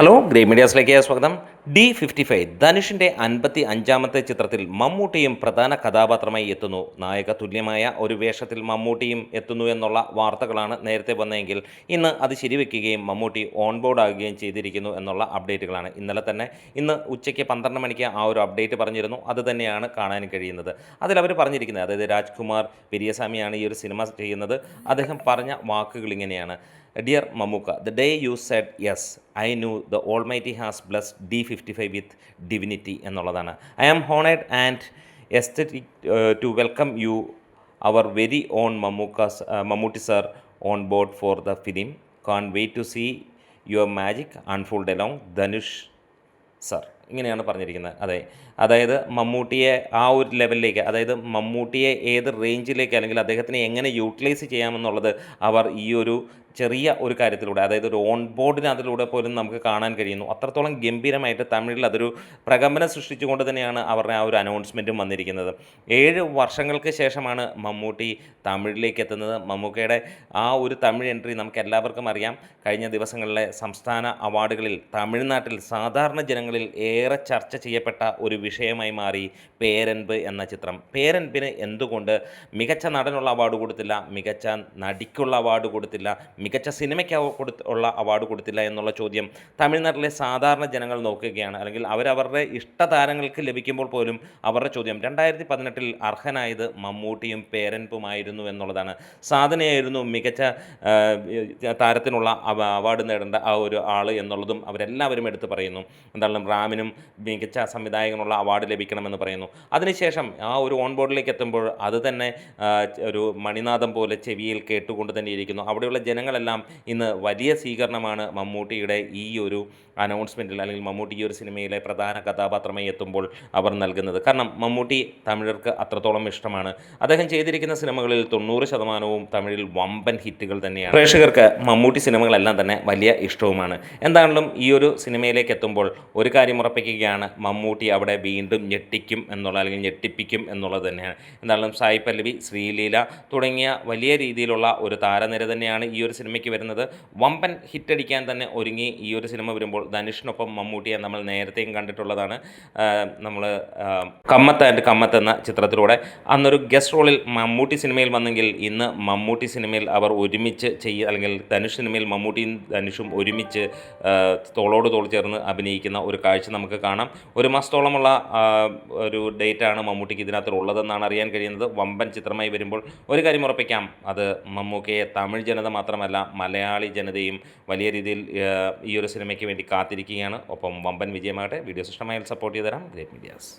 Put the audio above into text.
Hello great മീഡിയാസിലേക്ക് സ്വാഗതം. D55 ധനുഷിൻ്റെ 55-ാമത്തെ ചിത്രത്തിൽ മമ്മൂട്ടിയും പ്രധാന കഥാപാത്രമായി എത്തുന്നു. നായക തുല്യമായ ഒരു വേഷത്തിൽ മമ്മൂട്ടിയും എത്തുന്നു എന്നുള്ള വാർത്തകളാണ് നേരത്തെ വന്നതെങ്കിൽ ഇന്ന് അത് ശരിവെക്കുകയും മമ്മൂട്ടി ഓൺ ബോർഡ് ആകുകയും ചെയ്തിരിക്കുന്നു എന്നുള്ള അപ്ഡേറ്റുകളാണ്. ഇന്ന് ഉച്ചയ്ക്ക് 12 മണിക്ക് ആ ഒരു അപ്ഡേറ്റ് പറഞ്ഞിരുന്നു. അത് തന്നെയാണ് കാണാൻ കഴിയുന്നത്. അതിലവർ പറഞ്ഞിരിക്കുന്നത്, അതായത് രാജ്കുമാർ പെരിയസ്വാമിയാണ് ഈ ഒരു സിനിമ ചെയ്യുന്നത്. അദ്ദേഹം പറഞ്ഞ വാക്കുകൾ ഇങ്ങനെയാണ്: Dear Mamuka, the day you said yes, I knew the Almighty has blessed D55 with divinity എന്നുള്ളതാണ്. I am honored and ecstatic to welcome you, our very own Mammootty sir, on board for the film. Can't wait to see your magic unfold along Dhanush sir. ഇങ്ങനെയാണ് പറഞ്ഞിരിക്കുന്നത്. അതായത് മമ്മൂട്ടിയെ ആ ഒരു ലെവലിലേക്ക്, അതായത് മമ്മൂട്ടിയെ ഏത് റേഞ്ചിലേക്ക് അല്ലെങ്കിൽ അദ്ദേഹത്തിനെ എങ്ങനെ യൂട്ടിലൈസ് ചെയ്യാമെന്നുള്ളത് അവർ ഈ ഒരു ചെറിയ ഒരു കാര്യത്തിലൂടെ, അതായത് ഒരു ഓൺ ബോർഡിനതിലൂടെ പോലും നമുക്ക് കാണാൻ കഴിയുന്നു. അത്രത്തോളം ഗംഭീരമായിട്ട് തമിഴിൽ അതൊരു പ്രകമ്പനം സൃഷ്ടിച്ചുകൊണ്ട് തന്നെയാണ് അവരുടെ ആ ഒരു അനൗൺസ്മെൻറ്റും വന്നിരിക്കുന്നത്. 7 വർഷങ്ങൾക്ക് ശേഷമാണ് മമ്മൂട്ടി തമിഴിലേക്ക് എത്തുന്നത്. മമ്മൂക്കയുടെ ആ ഒരു തമിഴ് എൻട്രി നമുക്ക് എല്ലാവർക്കും അറിയാം. കഴിഞ്ഞ ദിവസങ്ങളിലെ സംസ്ഥാന അവാർഡുകളിൽ തമിഴ്നാട്ടിൽ സാധാരണ ജനങ്ങളിൽ ഏറെ ചർച്ച ചെയ്യപ്പെട്ട ഒരു വിഷയമായി മാറി പേരൻപ് എന്ന ചിത്രം. പേരൻപിന് എന്തുകൊണ്ട് മികച്ച നടനുള്ള അവാർഡ് കൊടുത്തില്ല, മികച്ച നടിക്കുള്ള അവാർഡ് കൊടുത്തില്ല, മികച്ച സിനിമയ്ക്ക് ഉള്ള അവാർഡ് കൊടുത്തില്ല എന്നുള്ള ചോദ്യം തമിഴ്നാട്ടിലെ സാധാരണ ജനങ്ങൾ നോക്കുകയാണ്. അല്ലെങ്കിൽ അവരവരുടെ ഇഷ്ടതാരങ്ങൾക്ക് ലഭിക്കുമ്പോൾ പോലും അവരുടെ ചോദ്യം 2018 അർഹനായത് മമ്മൂട്ടിയും പേരൻപുമായിരുന്നു എന്നുള്ളതാണ്. സാധനയായിരുന്നു മികച്ച താരത്തിനുള്ള അവാർഡ് നേടേണ്ട ആ ഒരു ആൾ എന്നുള്ളതും അവരെല്ലാവരും എടുത്ത് പറയുന്നു. എന്തായാലും റാമിനും മികച്ച സംവിധായകനുള്ള അവാർഡ് ലഭിക്കണമെന്ന് പറയുന്നു. അതിനുശേഷം ആ ഒരു ഓൺ ബോർഡിലേക്ക് എത്തുമ്പോൾ അത് തന്നെ ഒരു മണിനാദം പോലെ ചെവിയിൽ കേട്ടുകൊണ്ട് തന്നെ ഇരിക്കുന്നു. അവിടെയുള്ള ജനങ്ങളെല്ലാം ഇന്ന് വലിയ സ്വീകരണമാണ് മമ്മൂട്ടിയുടെ ഈ ഒരു അനൗൺസ്മെൻറ്റിൽ, അല്ലെങ്കിൽ മമ്മൂട്ടി ഈ ഒരു സിനിമയിലെ പ്രധാന കഥാപാത്രമായി എത്തുമ്പോൾ അവർ നൽകുന്നത്. കാരണം മമ്മൂട്ടി തമിഴർക്ക് അത്രത്തോളം ഇഷ്ടമാണ്. അദ്ദേഹം ചെയ്തിരിക്കുന്ന സിനിമകളിൽ 90% തമിഴിൽ വമ്പൻ ഹിറ്റുകൾ തന്നെയാണ്. പ്രേക്ഷകർക്ക് മമ്മൂട്ടി സിനിമകളെല്ലാം തന്നെ വലിയ ഇഷ്ടവുമാണ്. എന്താണെങ്കിലും ഈ ഒരു സിനിമയിലേക്ക് എത്തുമ്പോൾ ഒരു കാര്യം ഉറപ്പിക്കുകയാണ്: മമ്മൂട്ടി അവിടെ വീണ്ടും ഞെട്ടിക്കും എന്നുള്ള, അല്ലെങ്കിൽ ഞെട്ടിപ്പിക്കും എന്നുള്ളത് തന്നെയാണ്. എന്തായാലും സായി പല്ലവി, ശ്രീലീല തുടങ്ങിയ വലിയ രീതിയിലുള്ള ഒരു താരനിര തന്നെയാണ് ഈ ഒരു സിനിമയ്ക്ക് വരുന്നത്. വമ്പൻ ഹിറ്റടിക്കാൻ തന്നെ ഒരുങ്ങി ഈ ഒരു സിനിമ വരുമ്പോൾ ധനുഷിനൊപ്പം മമ്മൂട്ടിയെ നമ്മൾ നേരത്തെയും കണ്ടിട്ടുള്ളതാണ്. നമ്മൾ കമ്മത്ത് എന്ന ചിത്രത്തിലൂടെ അന്നൊരു ഗസ്റ്റ് റോളിൽ മമ്മൂട്ടി സിനിമയിൽ വന്നെങ്കിൽ ഇന്ന് മമ്മൂട്ടി സിനിമയിൽ അവർ ഒരുമിച്ച് അല്ലെങ്കിൽ ധനുഷ് സിനിമയിൽ മമ്മൂട്ടിയും ധനുഷും ഒരുമിച്ച് തോളോട് തോൾ ചേർന്ന് അഭിനയിക്കുന്ന ഒരു കാഴ്ച നമുക്ക് കാണാം. 1 മാസത്തോളമുള്ള ഒരു ഡേറ്റാണ് മമ്മൂട്ടിക്ക് ഇതിനകത്തുള്ളതെന്നാണ് അറിയാൻ കഴിയുന്നത്. വമ്പൻ ചിത്രമായി വരുമ്പോൾ ഒരു കാര്യം ഉറപ്പിക്കാം: അത് മമ്മൂക്കയെ തമിഴ് ജനത മാത്രമല്ല മലയാളി ജനതയും വലിയ രീതിയിൽ ഈ ഒരു സിനിമയ്ക്ക് വേണ്ടി കാത്തിരിക്കുകയാണ്. ഒപ്പം വമ്പൻ വിജയമാകട്ടെ. വീഡിയോസ് ഇഷ്ടമായാൽ സപ്പോർട്ട് ചെയ്ത് തരാം. Great medias.